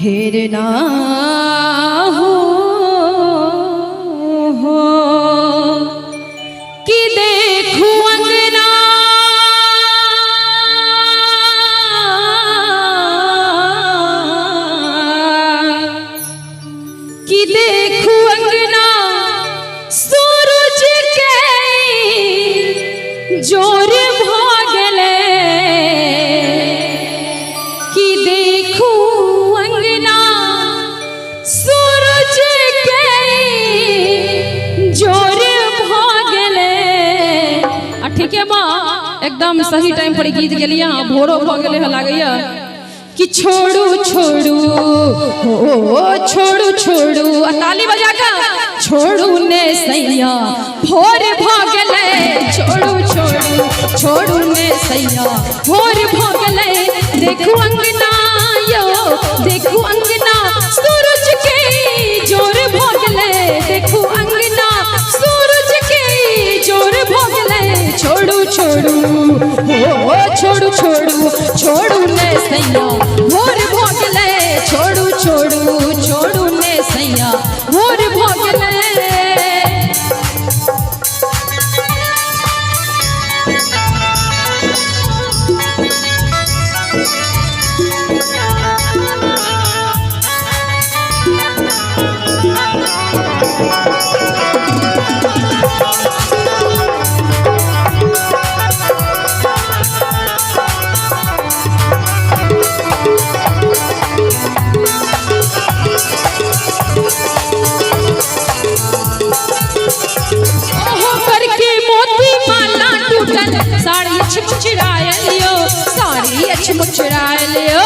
फिर ना हो कि देखूं अंगना कि देखूं अंगना सूरज के जोर भागले कि देखूं अंगना सूरज के जोर भागले। ठीक है माँ, एकदम सही टाइम पर गीत गेलिए। भोरो भागले लागैया कि छोड़ू छोड़ू हो छोड़ू छोड़ू, ताली बजा कर छोड़ू ने सैया भोर भागले। छोड़ू छोड़ू छोड़ू ने सैया भोर भागले। देखू अंगना यो देखू अंगना सूरज के जोर भागले। देखू अंगना सूरज के जोर भागले। छोड़ू छोड़ू हो छोड़ू छोड़ू छोड़ू ने सैया भोर भागले। छोड़ू छोड़ू छोड़ू ने सैया भोर भागले। मुचराए लियो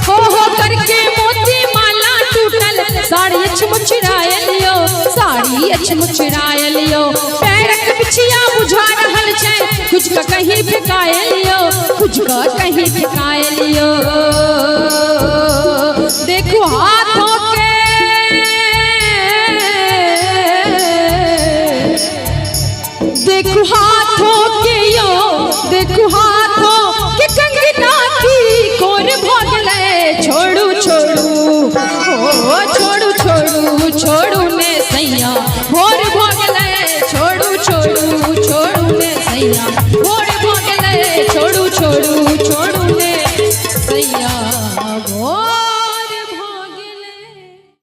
हो करके मोती माला टूटल साड़ी मुचराए लियो। साड़ी मुचराए लियो पैरक बिछिया बुझा रहल छै कुछ का कहीं फेकाए लियो कुछ का कहीं फेकाए लियो। देखो हाथों के देखो हाथों के यो देखो हाथों के कंगना की कोर भागले। छोड़ू छोड़ू हो छोड़ू छोड़ू छोड़ू ने सैया भोर भागले। छोड़ू छोड़ू छोड़ू ने सैया भोर भागले। छोड़ू छोड़ू छोड़ू ने सैया भोर